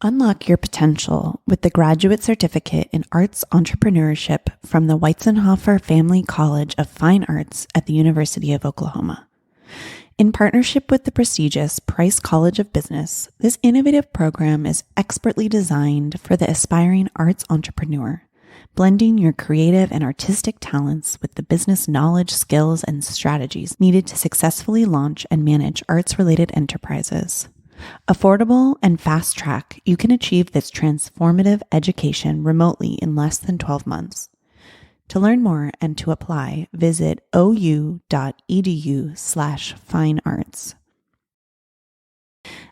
Unlock your potential with the Graduate Certificate in Arts Entrepreneurship from the Weizenhofer Family College of Fine Arts at the University of Oklahoma. In partnership with the prestigious Price College of Business, this innovative program is expertly designed for the aspiring arts entrepreneur, blending your creative and artistic talents with the business knowledge, skills, and strategies needed to successfully launch and manage arts-related enterprises. Affordable and fast track, you can achieve this transformative education remotely in less than 12 months. To learn more and to apply, visit ou.edu/finearts.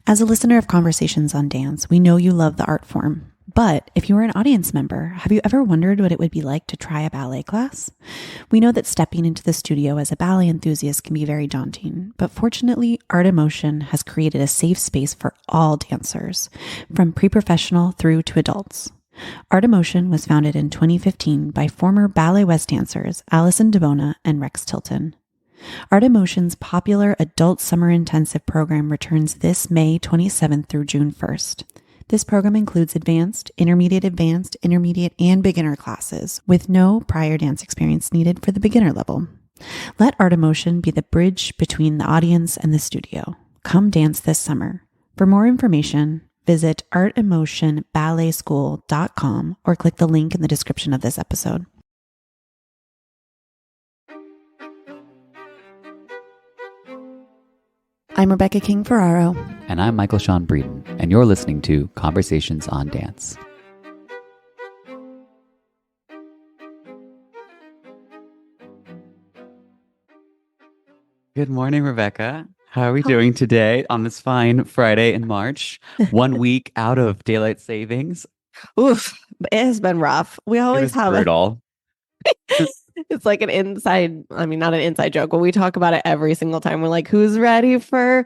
As a listener of Conversations on Dance, we know you love the art form. But if you were an audience member, have you ever wondered what it would be like to try a ballet class? We know that stepping into the studio as a ballet enthusiast can be very daunting, but fortunately, Art Emotion has created a safe space for all dancers, from pre-professional through to adults. Art Emotion was founded in 2015 by former Ballet West dancers Allison DeBona and Rex Tilton. Art Emotion's popular adult summer intensive program returns this May 27th through June 1st. This program includes advanced, intermediate, and beginner classes with no prior dance experience needed for the beginner level. Let Art Emotion be the bridge between the audience and the studio. Come dance this summer. For more information, visit artemotionballetschool.com or click the link in the description of this episode. I'm Rebecca King Ferraro. And I'm Michael Sean Breeden, and you're listening to Conversations on Dance. Good morning, Rebecca. How are we doing today on this fine Friday in March? 1 week out of daylight savings. Oof, it has been rough. We always have brutal. It's like an inside, not an inside joke, but we talk about it every single time. We're like, who's ready for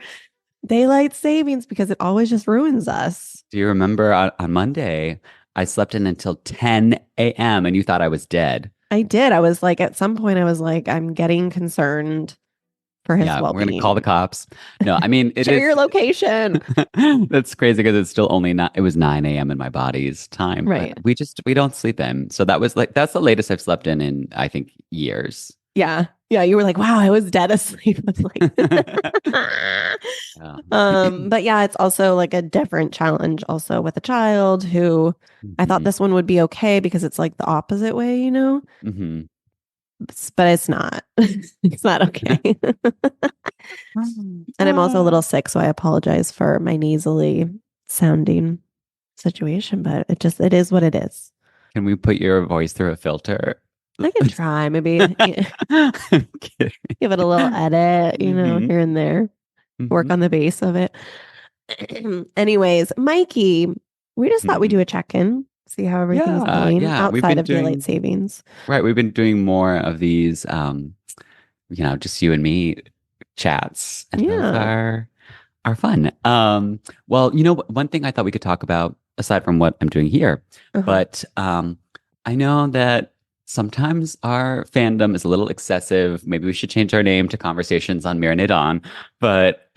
daylight savings? Because it always just ruins us. Do you remember on Monday, I slept in until 10 a.m. and you thought I was dead? I did. I was like, at some point, I was like, I'm getting concerned for his well-being. We're going to call the cops. No, I mean, share your location. That's crazy because it's still only not, it was 9 a.m. in my body's time. Right. We don't sleep in. So that's the latest I've slept in, I think, years. Yeah. Yeah. You were like, wow, I was dead asleep. I was like, but yeah, it's also like a different challenge also with a child who I thought this one would be okay because it's like the opposite way, you know? Mm-hmm. But it's not. It's not okay. And I'm also a little sick, so I apologize for my nasally sounding situation, but it is what it is. Can we put your voice through a filter? I can try, maybe give it a little edit, here and there. Work on the base of it. Anyways, Mikey, we just thought we'd do a check-in. See how everything's going outside of daylight savings. Right. We've been doing more of these, just you and me chats. And those are fun. Well, one thing I thought we could talk about, aside from what I'm doing here, but I know that sometimes our fandom is a little excessive. Maybe we should change our name to Conversations on Marinade On. But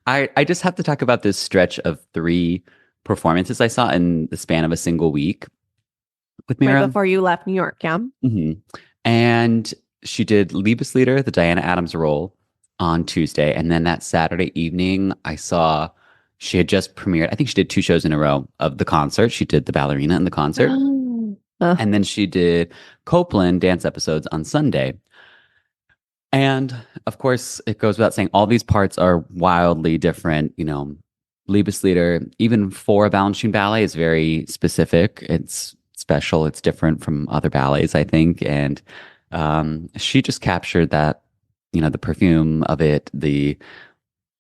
I just have to talk about this stretch of 3 performances I saw in the span of a single week with Mira. Right before you left New York, yeah? Mm-hmm. And she did Liebeslieder, the Diana Adams role, on Tuesday. And then that Saturday evening, I saw she had just premiered, I think she did 2 shows in a row of the concert. She did the ballerina in the concert. And then she did Copeland dance episodes on Sunday. And of course, it goes without saying, all these parts are wildly different, Liebeslieder, even for a Balanchine ballet, is very specific. It's special. It's different from other ballets, I think. And she just captured that, the perfume of it, the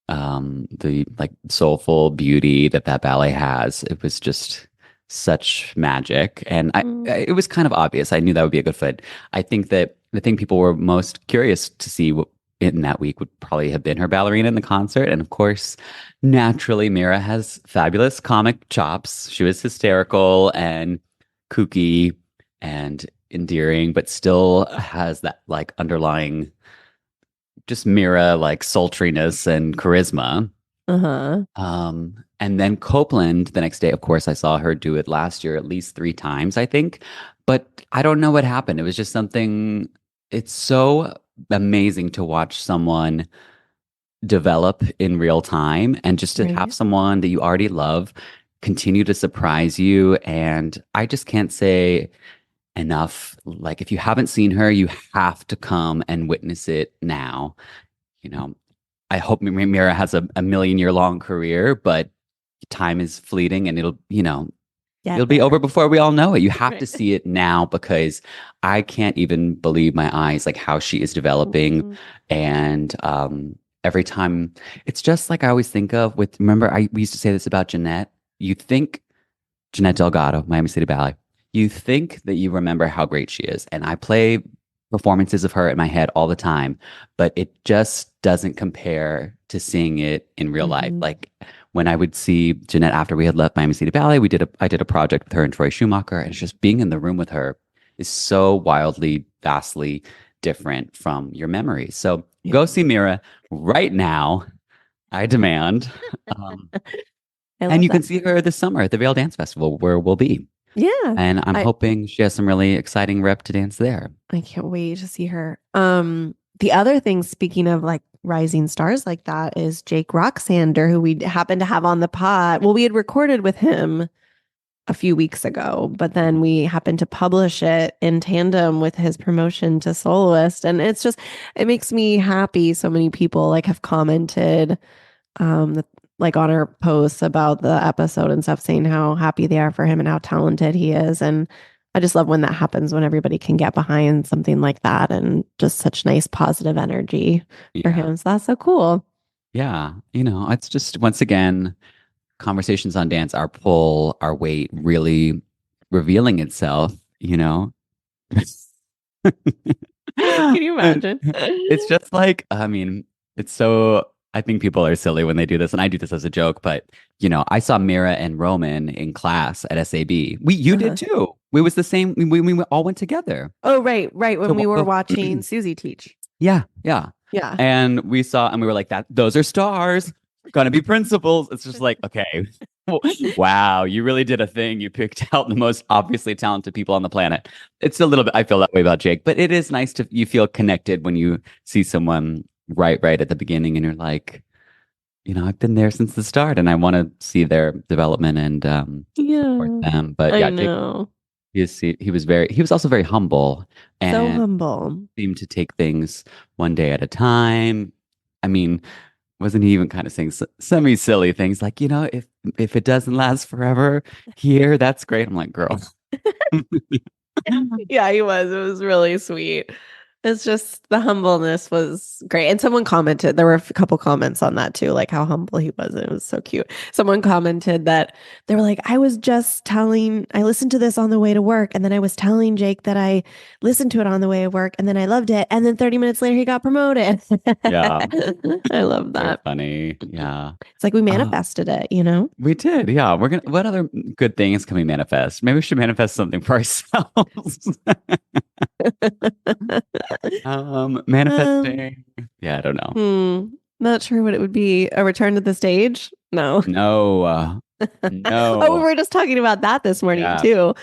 like soulful beauty that ballet has. It was just such magic. And it was kind of obvious. I knew that would be a good fit. I think that the thing people were most curious to see in that week would probably have been her ballerina in the concert. And of course, naturally, Mira has fabulous comic chops. She was hysterical and kooky and endearing, but still has that like underlying just Mira like sultriness and charisma. And then Copeland the next day, of course, I saw her do it last year at least 3 times, I think. But I don't know what happened. It was just something, it's so amazing to watch someone develop in real time and just to have Right. someone that you already love continue to surprise you. And I just can't say enough. Like, if you haven't seen her, you have to come and witness it now. You know, I hope Mira has a million year long career, but time is fleeting and Get it'll be over there. before we all know it. You have to Right. see it now because I can't even believe my eyes, like how she is developing. Mhm. And every time, it's just like I always think of with, remember, we used to say this about Jeanette. You think Jeanette Delgado, Miami City Ballet. You think that you remember how great she is. And I play performances of her in my head all the time, but it just doesn't compare to seeing it in real life. Mhm. Like when I would see Jeanette after we had left Miami City Ballet, I did a project with her and Troy Schumacher, and it's just being in the room with her is so wildly, vastly different from your memories. So Yeah. go see Mira right now. I demand. Um, I and love you can that. see her this summer at the Vail Dance Festival where we'll be. Yeah. And I'm I hoping she has some really exciting rep to dance there. I can't wait to see her. The other thing, speaking of like rising stars like that, is Jake Roxander, who we happened to have on the pod. Well, we had recorded with him a few weeks ago, but then we happened to publish it in tandem with his promotion to soloist. And it makes me happy. So many people like have commented, um, like on our posts about the episode and stuff, saying how happy they are for him and how talented he is. And I just love when that happens, when everybody can get behind something like that and just such nice positive energy for Yeah. him. So that's so cool. Yeah. It's just once again, conversations on dance, our pull, our weight really revealing itself, you know? Can you imagine? It's just like, I mean, it's so, I think people are silly when they do this, and I do this as a joke, but I saw Mira and Roman in class at SAB. You did Uh-huh. too. We was the same. We all went together. Oh, right, right. So When we were watching Susie teach. yeah, yeah. Yeah. And we were like, that those are stars, gonna be principals. It's just like, okay, wow, you really did a thing. You picked out the most obviously talented people on the planet. It's a little bit, I feel that way about Jake, but it is nice to you feel connected when you see someone right at the beginning and you're like, I've been there since the start and I want to see their development and support Yeah. them. But I yeah, Jake, know. he was also very humble So and humble. seemed to take things one day at a time. I mean, wasn't he even kind of saying semi silly things like, if it doesn't last forever here, that's great. I'm like, girl. Yeah, he was. It was really sweet. It's just the humbleness was great. And someone commented, there were a couple comments on that too, like how humble he was. And it was so cute. Someone commented that they were like, I listened to this on the way to work. And then I was telling Jake that I listened to it on the way to work. And then I loved it. And then 30 minutes later, he got promoted. Yeah, I love so that. funny. Yeah. It's like we Uh, manifested it, you know? we did. Yeah. What other good things can we manifest? Maybe we should manifest something for ourselves. Um, Manifesting. Yeah, I don't know. Not sure what it would be. A return to the stage? No. No, Oh, we no. were just talking about that this morning Yeah. too.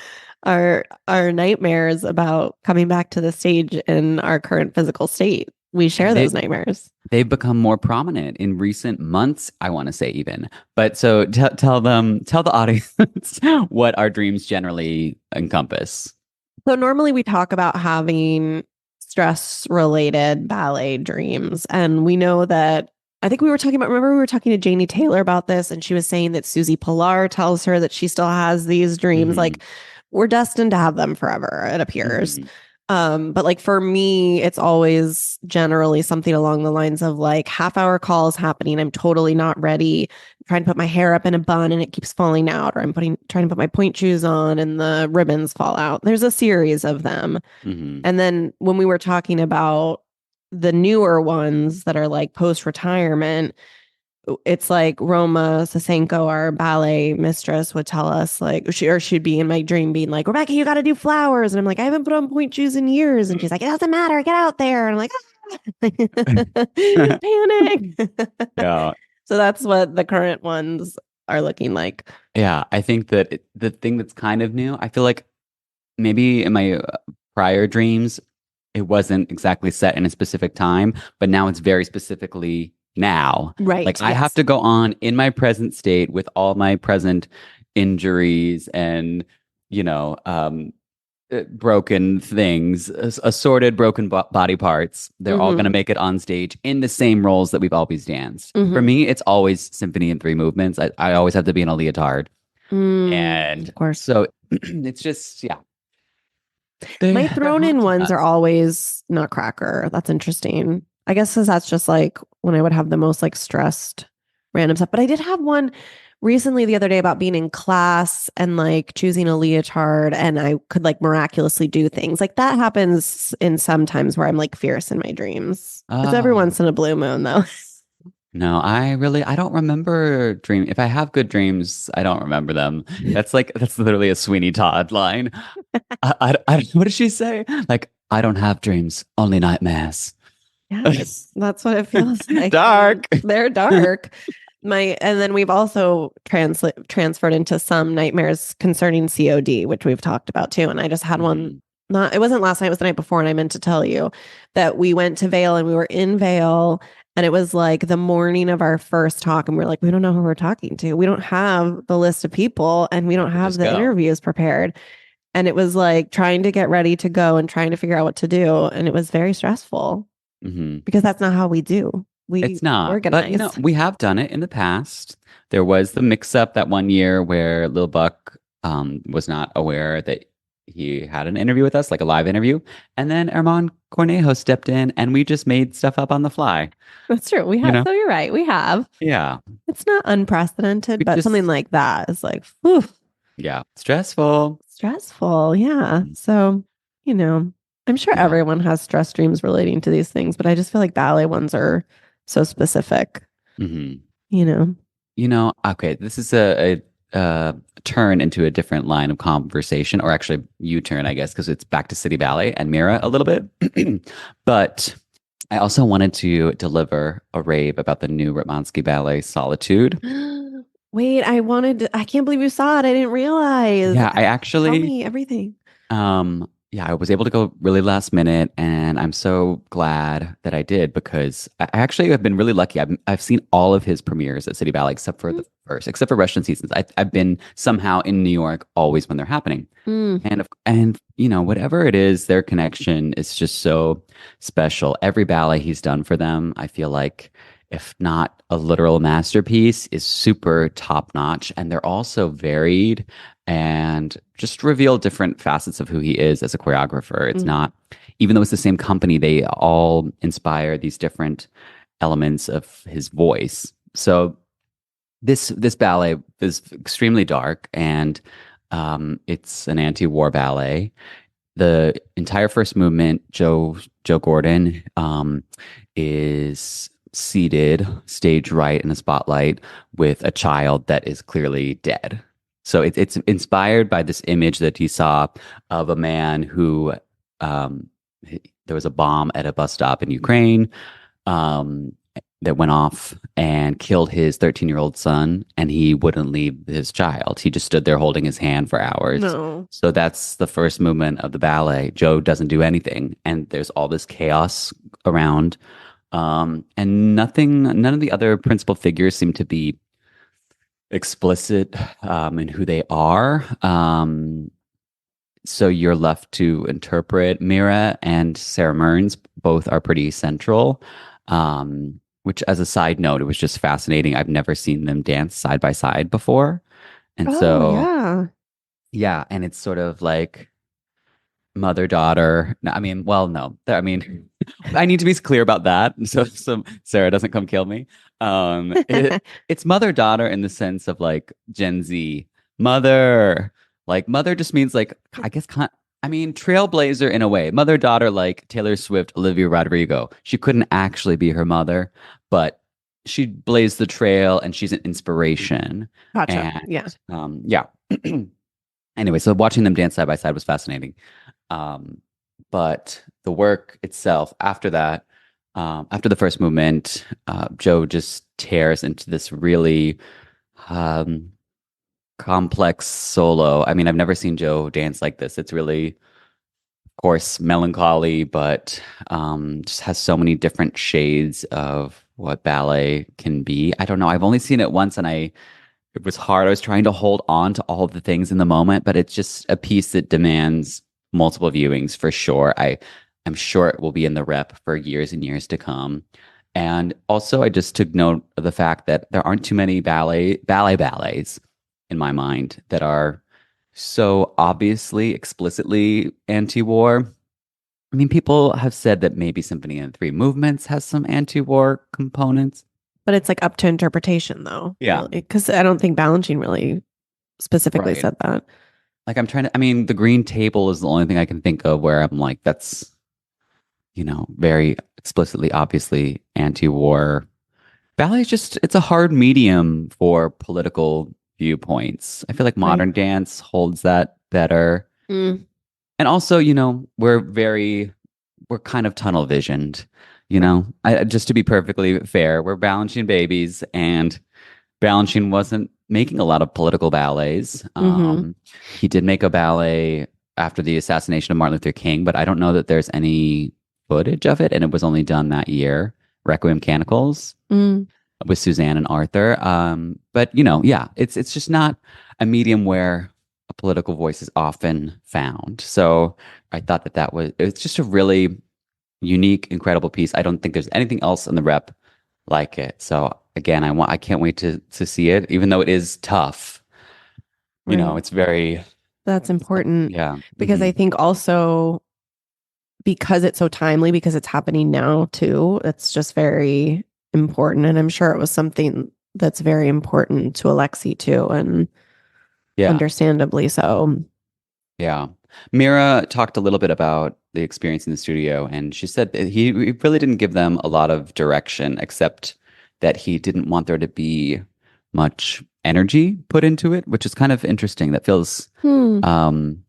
Our nightmares about coming back to the stage in our current physical state. We share And those nightmares. they've become more prominent in recent months, I want to say even. But so tell the audience what our dreams generally encompass. So normally we talk about having stress related ballet dreams. And we know that I think remember we were talking to Janie Taylor about this, and she was saying that Susie Pilar tells her that she still has these dreams. Hmm. Like we're destined to have them forever, it appears. Hmm. But like for me, it's always generally something along the lines of like half-hour calls happening. I'm totally not ready. I'm trying to put my hair up in a bun and it keeps falling out, or trying to put my point shoes on and the ribbons fall out. There's a series of them. Hmm. And then when we were talking about the newer ones that are like post-retirement, it's like Roma Sasenko, our ballet mistress, would tell us like she'd be in my dream being like, Rebecca, you got to do flowers. And I'm like, I haven't put on point shoes in years. And she's like, it doesn't matter. Get out there. And I'm like, ah! Panic. Yeah. So that's what the current ones are looking like. Yeah, I think that the thing that's kind of new, I feel like maybe in my prior dreams, it wasn't exactly set in a specific time, but now it's very specifically now. Right. Like I have Yes. to go on in my present state with all my present injuries and, you know, broken things, assorted broken body parts. They're all going to Mm-hmm. make it on stage in the same roles that we've always danced. For Mm-hmm. me, it's always symphony in three movements. I always have to be in a leotard. Mm, And of course. so it's just, yeah, My they're thrown hot in to ones are us. always Nutcracker. That's interesting. I guess 'cause that's just like when I would have the most like stressed random stuff. But I did have one recently the other day about being in class and like choosing a leotard and I could like miraculously do things. Like that happens in some times where I'm like fierce in my dreams. It's every Oh, once in a blue moon though. no, I don't remember dream. If I have good dreams, I don't remember them. That's literally a Sweeney Todd line. What did she say? Like, I don't have dreams, only nightmares. Yes, that's what it feels like. Dark. They're dark. And then we've also transferred into some nightmares concerning COD, which we've talked about too. And I just had one, Mhm. not, it wasn't last night, it was the night before. And I meant to tell you that we went to Vale and we were in Vale and it was like the morning of our first talk. And we're like, we don't know who we're talking to. We don't have the list of people and we don't We have just the go. interviews prepared. And it was like trying to get ready to go and trying to figure out what to do. And it was very stressful Hmm. because that's not how we do. We It's not, but you know, organize. we have done it in the past. There was the mix-up that one year where Lil Buck was not aware that he had an interview with us, like a live interview, and then Armand Cornejo stepped in, and we just made stuff up on the fly. That's true. We You have, know? so you're right. We have. Yeah, It's not unprecedented, we but something just like that is like, whew, yeah, stressful. stressful. Yeah. Mhm. So, you know, I'm sure Yeah. everyone has stress dreams relating to these things, but I just feel like ballet ones are so specific, Hmm. you know? You know, okay, this is a turn into a different line of conversation, or actually U-turn, I guess, because it's back to City Ballet and Mira a little bit. But I also wanted to deliver a rave about the new Ratmansky Ballet Solitude. Wait, I can't believe you saw it. I didn't realize. Yeah, I Tell actually me everything. yeah, I was able to go really last minute, and I'm so glad that I did because I actually have been really lucky. I've seen all of his premieres at City Ballet except for the first, except for Russian seasons. I've been somehow in New York always when they're happening, Mm, and you know whatever it is, their connection is just so special. Every ballet he's done for them, I feel like, if not a literal masterpiece, is super top notch, and they're also varied and just reveal different facets of who he is as a choreographer. It's mm, not, even though it's the same company, they all inspire these different elements of his voice. So this ballet is extremely dark, and it's an anti-war ballet. The entire first movement, Joe Gordon is seated stage right in the spotlight with a child that is clearly dead. So it's inspired by this image that he saw of a man who there was a bomb at a bus stop in Ukraine um, that went off and killed his 13-year-old son, and he wouldn't leave his child. He just stood there holding his hand for hours. no. So that's the first movement of the ballet. Joe doesn't do anything, and there's all this chaos around. And none of the other principal figures seem to be explicit in who they are. So you're left to interpret. Mira and Sarah Mearns both are pretty central. Which, as a side note, it was just fascinating. I've never seen them dance side by side before. And Oh, so, yeah. yeah, and it's sort of like mother daughter. No, I mean, well, no, I mean, I need to be clear about that, so Sarah doesn't come kill me. It's mother daughter in the sense of like Gen Z mother. Like mother just means like I guess I mean trailblazer in a way. Mother daughter like Taylor Swift, Olivia Rodrigo. She couldn't actually be her mother, but she blazed the trail and she's an inspiration. Gotcha. And Yeah. yeah. Anyway, so watching them dance side by side was fascinating. Um, but the work itself, after that, after the first movement, Joe just tears into this really um, complex solo. I mean, I've never seen Joe dance like this. It's really, of course, melancholy, but just has so many different shades of what ballet can be. I don't know. I've only seen it once, and it was hard. I was trying to hold on to all of the things in the moment, but it's just a piece that demands multiple viewings for sure. I'm sure it will be in the rep for years and years to come. And also, I just took note of the fact that there aren't too many ballets in my mind that are so obviously, explicitly anti-war. I mean, people have said that maybe Symphony in Three Movements has some anti-war components. But it's like up to interpretation, though. Yeah. Really, because I don't think Balanchine really specifically Right. said that. Like I mean, the green table is the only thing I can think of where I'm like, that's, very explicitly, obviously anti-war. Ballet is just, it's a hard medium for political viewpoints. I feel like Right. modern dance holds that better. Mm, And also, we're kind of tunnel visioned, right. just to be perfectly fair, we're Balanchine babies, and Balanchine wasn't making a lot of political ballets. Mm-hmm. He did make a ballet after the assassination of Martin Luther King, but I don't know that there's any footage of it, and it was only done that year. Requiem Canticles Mm, with Suzanne and Arthur. But yeah, it's just not a medium where a political voice is often found. So I thought it's just a really unique, incredible piece. I don't think there's anything else in the rep like it. So again, I can't wait to see it, even though it is tough. right. It's very, That's important yeah. because I think also because it's so timely, because it's happening now too, it's just very important. And I'm sure it was something that's very important to Alexi too, and Yeah. understandably so. Yeah. Mira talked a little bit about the experience in the studio, and she said that he really didn't give them a lot of direction, except that he didn't want there to be much energy put into it, which is kind of interesting. That feels Hmm. um,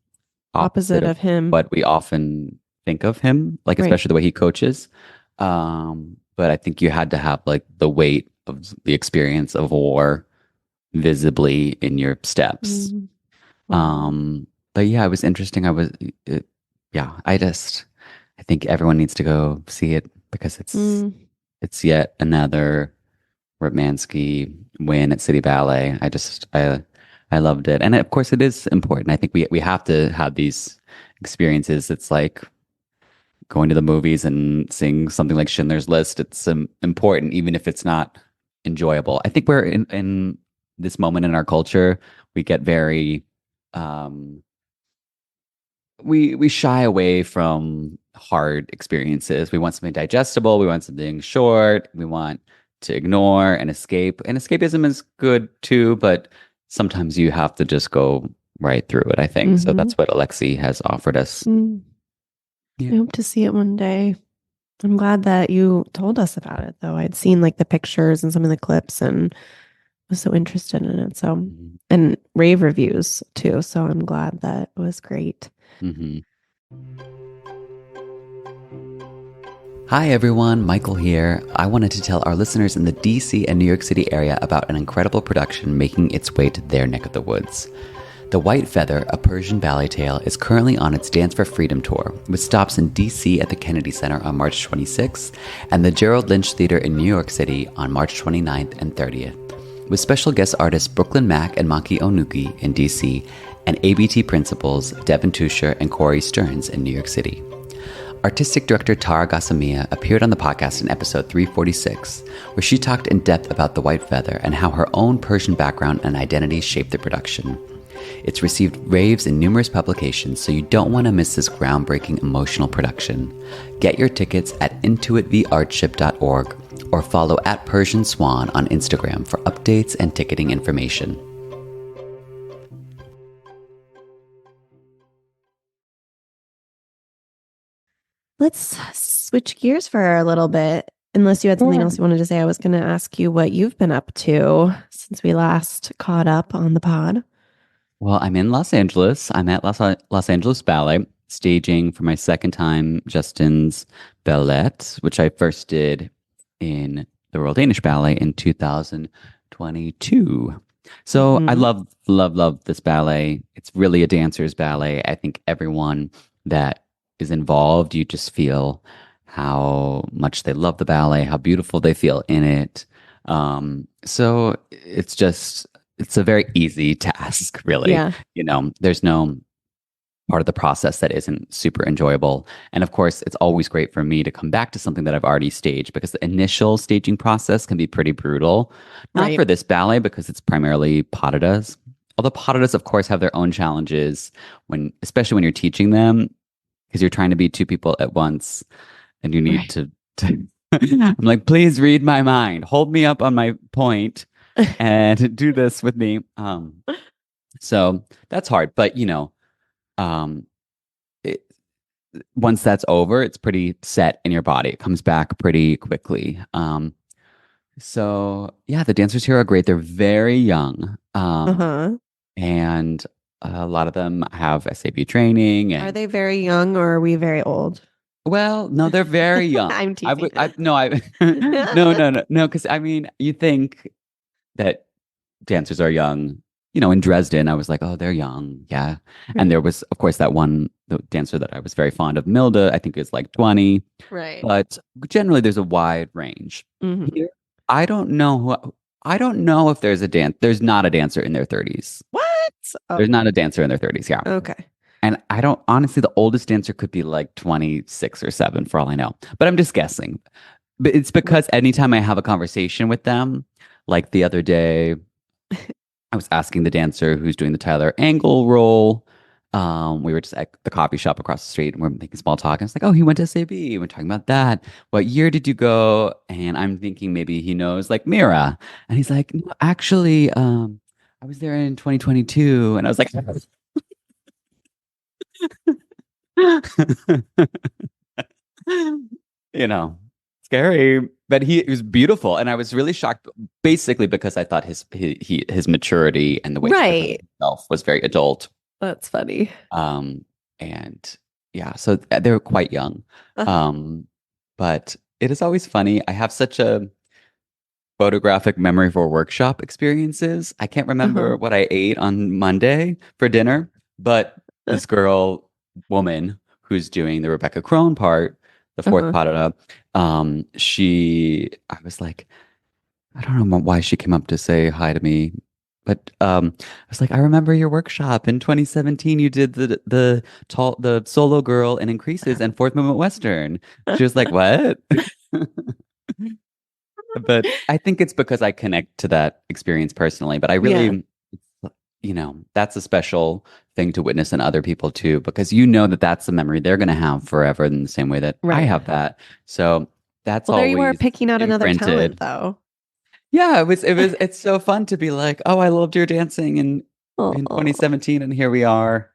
opposite Opposite of of him. what we often think of him, like Right. especially the way he coaches. But I think you had to have like the weight of the experience of war visibly in your steps. Mm. Wow. Um, but yeah, it was interesting. Yeah, I think everyone needs to go see it because Mm. it's yet another Rotmansky win at City Ballet. I loved it, and of course, it is important. I think we have to have these experiences. It's like going to the movies and seeing something like Schindler's List. It's important, even if it's not enjoyable. I think we're in this moment in our culture. We get very um, we shy away from hard experiences. We want something digestible. We want something short. We want to ignore and escape. And escapism is good too, but sometimes you have to just go right through it, I think. So Mm-hmm. that's what Alexi has offered us. Mm. Yeah. I hope to see it one day. I'm glad that you told us about it, though. I'd seen like the pictures and some of the clips and was so interested in it. So, Mhm. and rave reviews too. So I'm glad that it was great. Mhm. Hi everyone, Michael here. I wanted to tell our listeners in the DC and New York City area about an incredible production making its way to their neck of the woods. The White Feather, a Persian ballet tale, is currently on its Dance for Freedom tour, with stops in DC at the Kennedy Center on March 26th and the Gerald Lynch Theater in New York City on March 29th and 30th, with special guest artists Brooklyn Mack and Maki Onuki in DC and ABT principals Devin Tusher and Corey Stearns in New York City. Artistic director Tara Ghassemieh appeared on the podcast in episode 346, where she talked in depth about The White Feather and how her own Persian background and identity shaped the production. It's received raves in numerous publications, so you don't want to miss this groundbreaking emotional production. Get your tickets at intuittheartship.org or follow at Persian Swan on Instagram for updates and ticketing information. Let's switch gears for a little bit. Unless you had something else you wanted to say, I was going to ask you what you've been up to since we last caught up on the pod. Well, I'm in Los Angeles. I'm at Los Angeles Ballet, staging for my second time Justin's Ballette, which I first did in the Royal Danish Ballet in 2022. So I Mhm. love this ballet. It's really a dancer's ballet. I think everyone that is involved, you just feel how much they love the ballet, how beautiful they feel in it. So it's a very easy task, really. Yeah. There's no part of the process that isn't super enjoyable. And of course, it's always great for me to come back to something that I've already staged because the initial staging process can be pretty brutal. Not Right. for this ballet because it's primarily pas de deux. Although pas de deux, of course, have their own challenges especially when you're teaching them, because you're trying to be two people at once and you need Right. to I'm like, please read my mind, hold me up on my point and do this with me. So that's hard, but um, it, once that's over, it's pretty set in your body. It comes back pretty quickly. So yeah, the dancers here are great. They're very young, Uh-huh. and a lot of them have SAB training. Are And they very young or are we very old? well, no, they're very young. I'm I teasing. would, I no, I no, because I mean, you think that dancers are young. In Dresden, I was like, oh, they're young. Yeah. And there was, of course, the dancer that I was very fond of, Milda, I think is like 20, Right. but generally there's a wide range. Mhm. Here, I don't know I don't know if there's not a dancer in their 30s. What? Oh, There's not a dancer in their 30s. Yeah. okay. And I don't, honestly, the oldest dancer could be like 26 or 7 for all I know, but I'm just guessing. But it's Right. because anytime I have a conversation with them, like the other day, I was asking the dancer who's doing the Tyler Angle role. We were just at the coffee shop across the street and we're making small talk. And it's like, oh, he went to SAB. We're talking about that. What year did you go? And I'm thinking maybe he knows like Mira. And he's like, no, actually, I was there in 2022. And I was like, scary. But he was beautiful. And I was really shocked, basically because I thought his maturity and the way he presented Right. himself was very adult. That's funny. Um, and yeah, so they're quite young. Uh-huh. Um, but it is always funny. I have such a photographic memory for workshop experiences. I can't remember Uh-huh. what I ate on Monday for dinner, but this woman who's doing the Rebecca Crone part, the fourth Uh-huh. part, I was like, I don't know why she came up to say hi to me, but I was like, I remember your workshop in 2017. You did the solo girl and increases and fourth movement Western. She was like, what? But I think it's because I connect to that experience personally. But I Yeah. really, that's a special thing to witness in other people too, because that that's a memory they're going to have forever in the same way that I Right. have that. So that's Well, there you are always picking out another talent imprinted. though. Yeah, it's so fun to be like, oh, I loved your dancing in Oh, 2017, and here we are.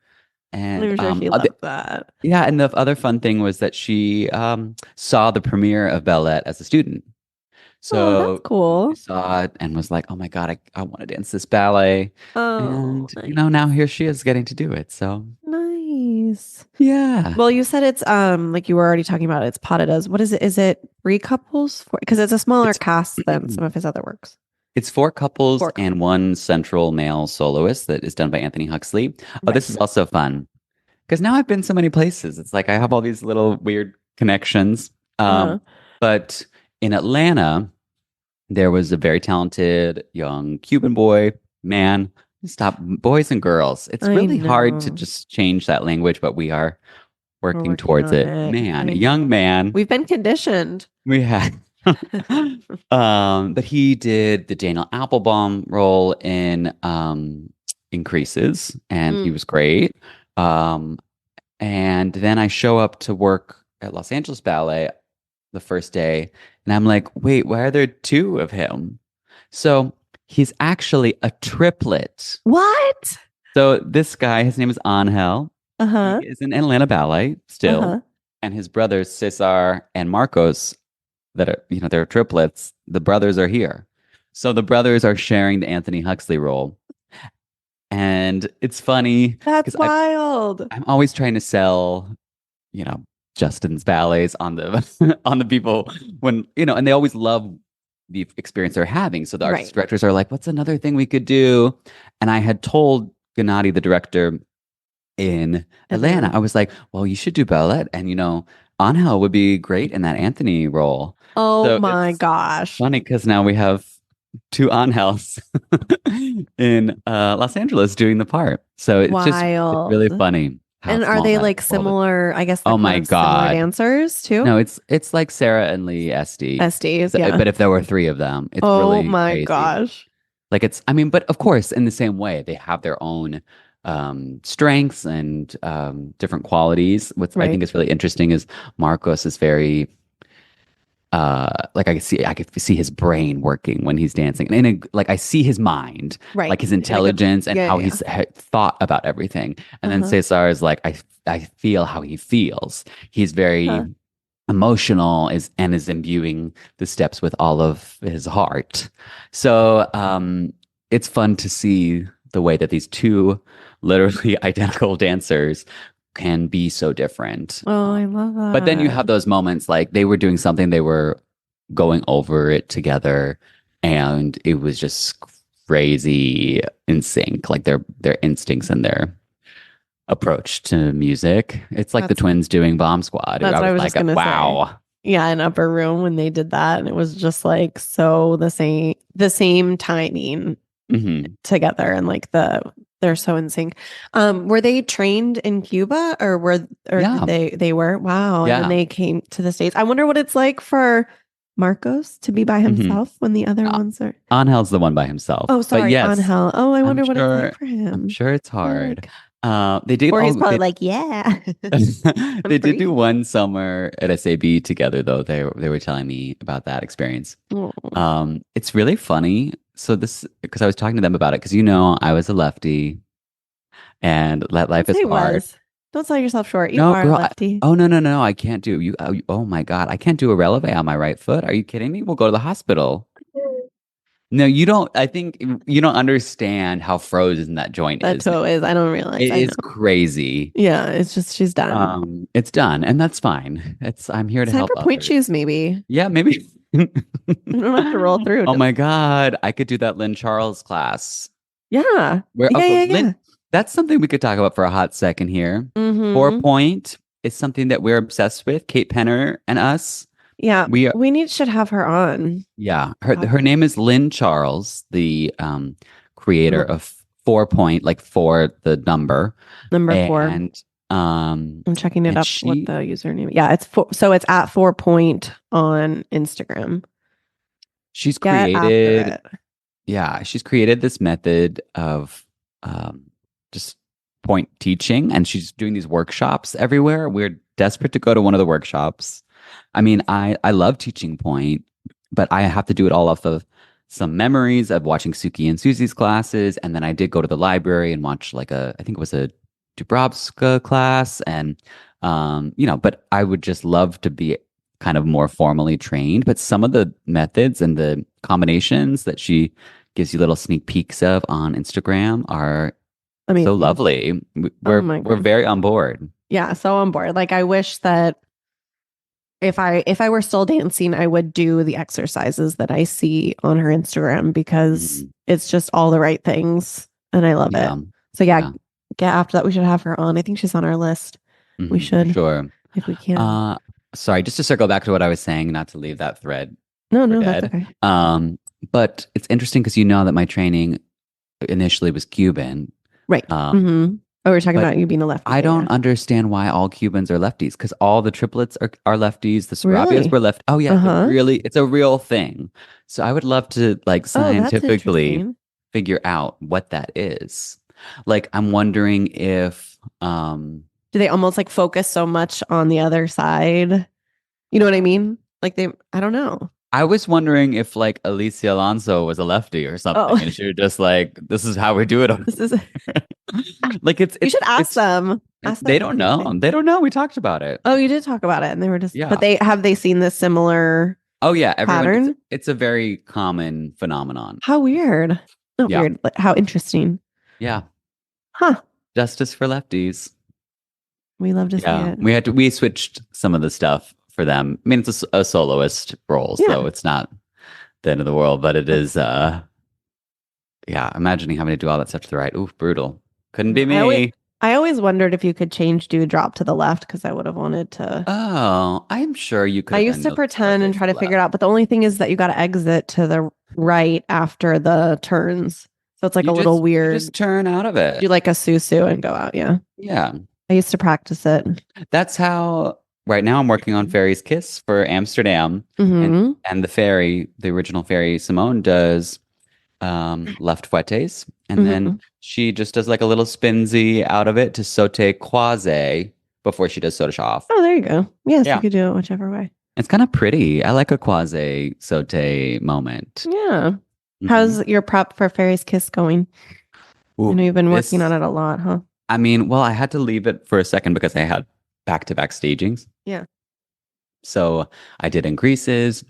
And I'm sure she loved that. yeah, and the other fun thing was that she saw the premiere of Bellette as a student. Oh, that's So she cool. saw it and was like, oh my God, I want to dance this ballet. Oh, And now nice. here she is getting to do it. So Nice. yeah. Well, you said it's like you were already talking about it's pas de deux. What is it? Is it three couples? Because it's a smaller It's cast than some of his other works. it's 4 couples Four and couples. one central male soloist that is done by Anthony Huxley. Oh, Right. this is also fun. Because now I've been so many places. It's like I have all these little weird connections. Uh-huh. But in Atlanta, there was a very talented young Cuban man. Stop, boys and girls. It's I really hard to know. just change that language, but we are We're working working towards on it. it. Man, I a young know. man. We've been conditioned. We had. But he did the Daniel Applebaum role in Increases, and he Mm. was great. Um, and then I show up to work at Los Angeles Ballet the first day, and I'm like, wait, why are there two of him? So he's actually a triplet. What? So this guy, his name is Angel. He Uh-huh. is in Atlanta Ballet still, Uh-huh. and his brothers Cesar and Marcos, that are they're triplets. The brothers are here, so the brothers are sharing the Anthony Huxley role, and it's funny That's because I wild. I'm always trying to sell you know Justin's ballets on the on the people when and they always love the experience they're having. So the Right. artistic directors are like, what's another thing we could do? And I had told Gennady, the director in Atlanta, I was like, well, you should do ballet. And, Angel would be great in that Anthony role. Oh So my it's gosh. funny because now we have two Angels in Los Angeles doing the part. So it's really Wild. funny how And are small they that like world is. similar? I guess they're Oh kind my of similar God. dancers too. No, it's like Sarah and Lee Esty. SDs, yeah. But if there were three of them, it's Oh really my crazy. gosh. Like but of course, in the same way, they have their own strengths and different qualities. What I Right. think is really interesting is Marcos is very like I could see his brain working when he's dancing, and like I see his mind, Right. like his In a good- intelligence and yeah, how yeah, he's thought about everything. And then Uh-huh. Cesar is like I feel how he feels. He's very Huh. emotional and is imbuing the steps with all of his heart. So it's fun to see the way that these two literally identical dancers can be so different. Oh, I love that. But then you have those moments like they were doing something, they were going over it together, and it was just crazy in sync, like their instincts and their approach to music. It's like the twins doing Bomb Squad. That's what I was like, just gonna say. wow. Yeah, in Upper Room when they did that, and it was just like so the same timing Mhm. together, and like they're so in sync. Were they trained in Cuba, or Yeah. they were? Wow. Yeah. And then they came to the States. I wonder what it's like for Marcos to be by himself when the other ones are. Angel's the one by himself. Oh, But sorry, yes, Angel. Oh, I wonder what it's sure- like for him. I'm sure it's Oh my hard. God. They did Or he's all- probably they- like, yeah. they did do free. one summer at SAB together, though. They were telling me about that experience. Oh. It's really funny. So because I was talking to them about it, because I was a lefty, and life is Say hard. was. Don't sell yourself short. You No, are girl. lefty. No, I can't do you. Oh my God, I can't do a releve on my right foot. Are you kidding me? We'll go to the hospital. No, you don't. I think you don't understand how frozen that joint That is. toe is. I don't realize. It I is know. crazy. Yeah, it's just she's done. It's done, and that's fine. I'm here to It's time help for point others. shoes, maybe. Yeah, maybe. You don't have to roll through. Oh my God, I could do that Lynn Charles class. Yeah. Where Yeah. Lynn, that's something we could talk about for a hot second here. Mhm. 4-point is something that we're obsessed with. Kate Penner and us. Yeah. We are. We should have her on. Yeah, her name is Lynn Charles, the creator of 4-point, like for the number. Number 4. And I'm checking it and up. What the username? Yeah, it's so it's at 4-point on Instagram. she's Get after created. it. Yeah, she's created this method of just point teaching, and she's doing these workshops everywhere. We're desperate to go to one of the workshops. I mean, I love teaching point, but I have to do it all off of some memories of watching Suki and Susie's classes, and then I did go to the library and watch I think it was a Dubrovska class, and but I would just love to be kind of more formally trained. But some of the methods and the combinations that she gives you little sneak peeks of on Instagram are so lovely. We're very on board. Yeah, so on board. Like I wish that if I were still dancing, I would do the exercises that I see on her Instagram because it's just all the right things and I love it. So yeah, get after that. We should have her on. I think she's on our list. We should. Sure. If we can. Sorry, just to circle back to what I was saying, not to leave that thread. No, that's okay. But it's interesting because that my training initially was Cuban. Right. Oh, we're talking about you being a lefty. I don't understand why all Cubans are lefties, because all the triplets are lefties. The Sarabias Really? were left. Oh yeah, it's a real thing. So I would love to scientifically figure out what that is. Like I'm wondering if do they almost like focus so much on the other side? You know what I mean? Like I don't know. I was wondering if like Alicia Alonso was a lefty or something, and she was just like, "This is how we do it." This is like it's. You should ask them. They don't know. They don't know. We talked about it. Oh, you did talk about it, and they were just. Yeah. But have they seen this similar? Oh yeah, pattern. It's a very common phenomenon. How weird. Not weird. But how interesting. Yeah. Huh. Justice for lefties. We love to see it. We switched some of the stuff for them. I mean, it's a soloist role, so it's not the end of the world, but it is yeah, imagining having to do all that stuff to the right. Ooh, brutal. Couldn't be me. I always wondered if you could change Dewdrop to the left because I would have wanted to. Oh, I'm sure you could I have used done to no pretend and try to left. figure it out, but the only thing is that you got to exit to the right after the turns. So it's like a little You weird. just turn out of it. Do like a susu and go out. Yeah. Yeah. I used to practice it. That's how right now I'm working on Fairy's Kiss for Amsterdam. Mhm. And the fairy, the original fairy Simone does left fouettes. And then Mhm. she just does like a little spinsy out of it to saute croise before she does soda off. Oh, there you go. Yes, you Yeah. could do it whichever way. It's kind of pretty. I like a croise saute moment. Yeah. Mhm. How's your prep for Fairy's Kiss going? I Ooh, know you've been working this- on it a lot, huh? I mean, well, I had to leave it for a second because I had back-to-back stagings. Yeah. So I did increases.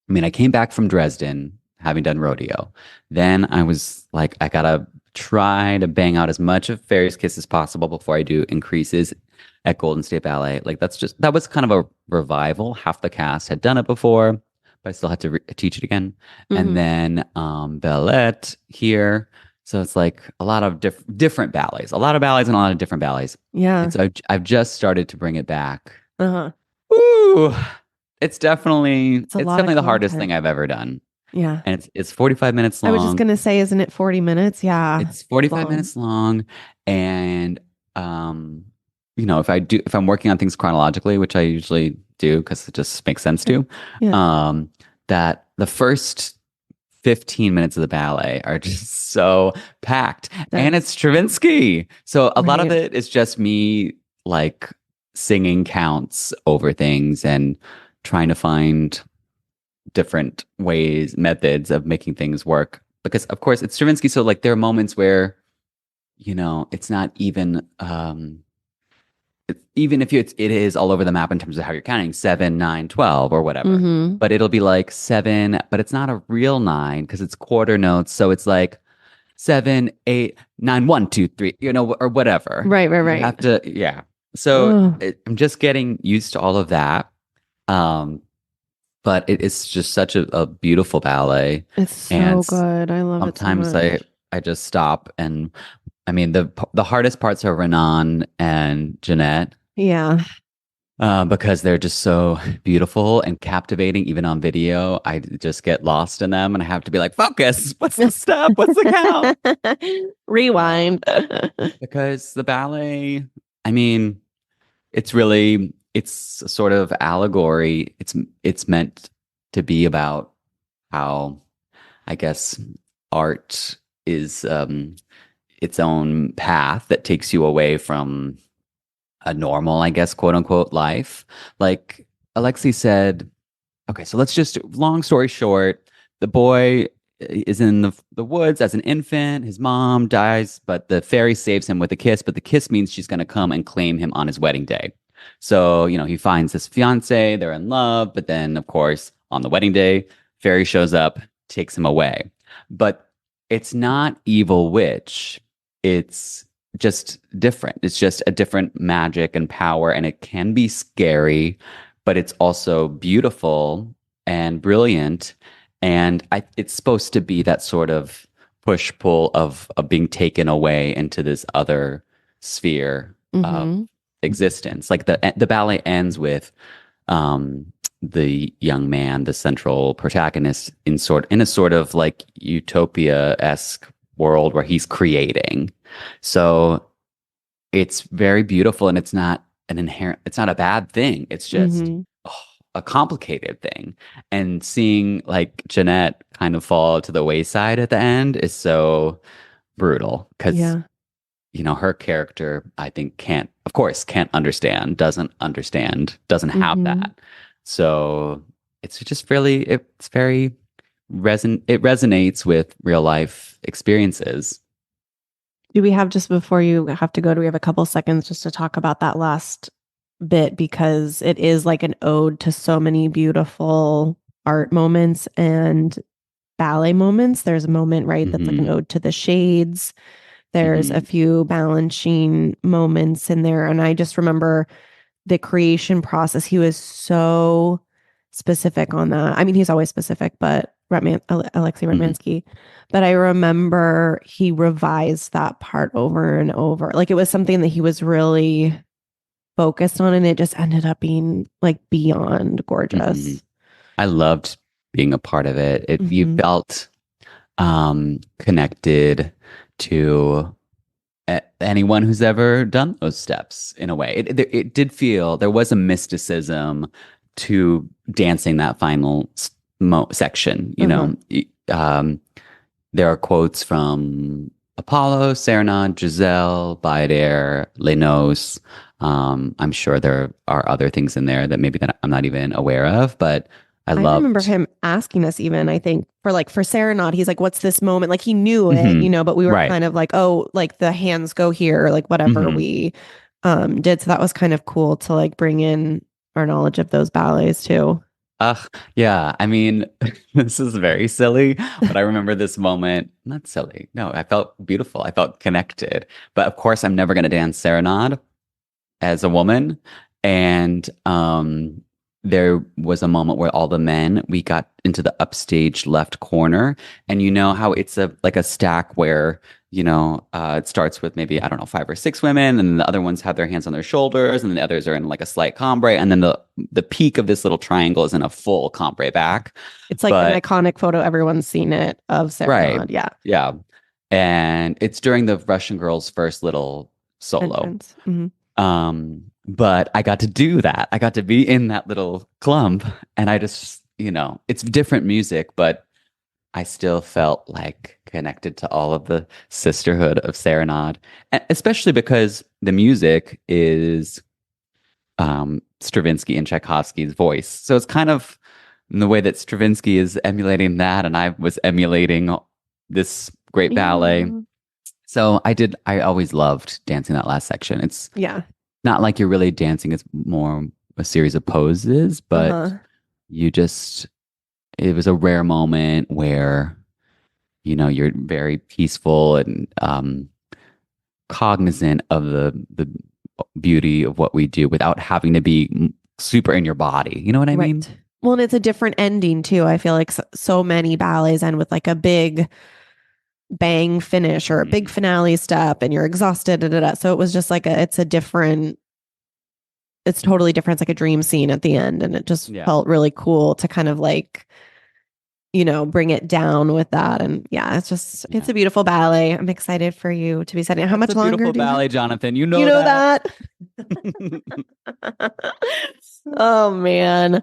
I mean, I came back from Dresden having done rodeo. Then I was like, I gotta try to bang out as much of Fairy's Kiss as possible before I do increases at Golden State Ballet. Like that was kind of a revival. Half the cast had done it before, but I still had to teach it again. Mhm. And then ballet here. So it's like a lot of different ballets, a lot of ballets and a lot of different ballets. Yeah. And so I've just started to bring it back. Uh-huh. Ooh, it's definitely a lot of the hardest content. thing I've ever done. Yeah. And it's 45 minutes long. I was just gonna say, isn't it 40 minutes? Yeah. It's 45 long. minutes long. And you know, if I'm working on things chronologically, which I usually do because it just makes sense to, Yeah. that the first 15 minutes of the ballet are just so packed. And it's Stravinsky. So a lot of Right. it is just me like singing counts over things and trying to find different ways, methods of making things work. Because of course it's Stravinsky. So like there are moments where, you know, it's not even even if it is all over the map in terms of how you're counting 7, 9, 12 or whatever, Mhm. but it'll be like 7, but it's not a real 9 because it's quarter notes. So it's like 7, 8, 9, 1, 2, 3, you know, or whatever. Right. You have to, yeah. So I'm just getting used to all of that. But it is just such a beautiful ballet. It's so And good. I love it so sometimes much. I just stop and I mean the hardest parts are Renan and Jeanette. Yeah. Because they're just so beautiful and captivating, even on video. I just get lost in them and I have to be like, focus. What's the step? What's the count? Rewind. Because the ballet, I mean, it's a sort of allegory. It's meant to be about how, I guess, art is its own path that takes you away from a normal, I guess, quote unquote, life. Like Alexei said, okay, so let's just, long story short, the boy is in the woods as an infant. His mom dies, but the fairy saves him with a kiss. But the kiss means she's going to come and claim him on his wedding day. So, you know, he finds his fiance, they're in love. But then, of course, on the wedding day, fairy shows up, takes him away. But it's not evil witch. It's just different. It's just a different magic and power. And it can be scary, but it's also beautiful and brilliant. And it's supposed to be that sort of push pull of being taken away into this other sphere of existence. Like the ballet ends with the young man, the central protagonist, in a sort of like utopia-esque world where he's creating. So it's very beautiful, and it's not it's not a bad thing. It's just a complicated thing. And seeing like Jeanette kind of fall to the wayside at the end is so brutal because you know, her character, I think, can't understand, doesn't have that. So it's just really, it resonates with real life experiences. Do we have, just before you have to go, do we have a couple seconds just to talk about that last bit? Because it is like an ode to so many beautiful art moments and ballet moments. There's a moment, right, that's like an ode to the shades. There's a few balancing moments in there. And I just remember the creation process. He was so specific on that. I mean, he's always specific, but Alexei Ratmansky. But I remember he revised that part over and over. Like it was something that he was really focused on, and it just ended up being like beyond gorgeous. I loved being a part of it. You felt connected to anyone who's ever done those steps in a way. It did feel there was a mysticism to dancing that final section. You know, there are quotes from Apollo, Serenade, Giselle, Bayader, Les Noces. I'm sure there are other things in there that maybe that I'm not even aware of, but I remember him asking us even, I think, for Serenade, he's like, what's this moment? Like he knew it, you know, but we were kind of like, oh, like the hands go here, or like whatever we did. So that was kind of cool to like bring in our knowledge of those ballets too. Yeah. I mean, this is very silly, but I remember this moment. Not silly. No, I felt beautiful. I felt connected. But of course, I'm never going to dance Serenade as a woman. And there was a moment where all the men, we got into the upstage left corner, and you know how it's like a stack where, you know, it starts with maybe, I don't know, 5 or 6 women, and the other ones have their hands on their shoulders, and the others are in like a slight cambray, and then the peak of this little triangle is in a full cambray back. It's like an iconic photo. Everyone's seen it of Serenade. Right. Yeah. Yeah. And it's during the Russian girl's first little solo. But I got to do that. I got to be in that little clump, and I just, you know, it's different music, but I still felt like connected to all of the sisterhood of Serenade, especially because the music is Stravinsky and Tchaikovsky's voice. So it's kind of in the way that Stravinsky is emulating that, and I was emulating this great ballet. So I always loved dancing that last section. It's not like you're really dancing, it's more a series of poses, but it was a rare moment where, you know, you're very peaceful and cognizant of the beauty of what we do without having to be super in your body. You know what I mean? Well, and it's a different ending too. I feel like so many ballets end with like a big bang finish or a big finale step, and you're exhausted. So it was just like it's totally different. It's like a dream scene at the end, and it just felt really cool to kind of like, you know, bring it down with that. And it's a beautiful ballet. I'm excited for you to be studying. How much longer? Beautiful ballet, Jonathan. You know that. Oh man.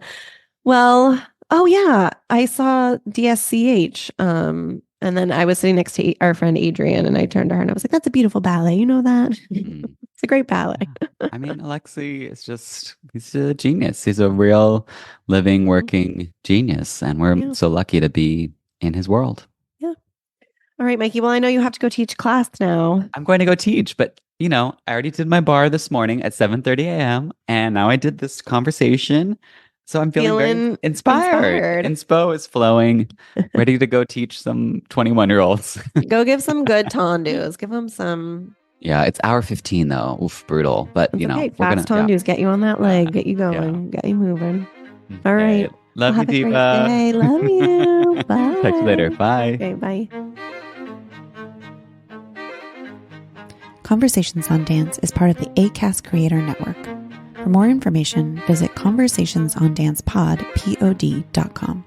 Well, I saw DSCH. And then I was sitting next to our friend Adrian, and I turned to her and I was like, that's a beautiful ballet. You know that? It's a great ballet. I mean, Alexei is he's a genius. He's a real living, working genius. And we're so lucky to be in his world. Yeah. All right, Mikey. Well, I know you have to go teach class now. I'm going to go teach, but you know, I already did my bar this morning at 7:30 a.m. And now I did this conversation. So I'm feeling very inspired. Inspo is flowing, ready to go teach some 21-year-olds. Go give some good tondus. Give them some. Yeah, it's hour 15 though. Oof, brutal. But That's you know, okay. Fast tondus get you on that leg, get you going, get you moving. All right. Love you, Diva. Love you. Bye. Talk to you later. Bye. Okay, bye. Conversations on Dance is part of the ACAST Creator Network. For more information, visit conversationsondancepod.com.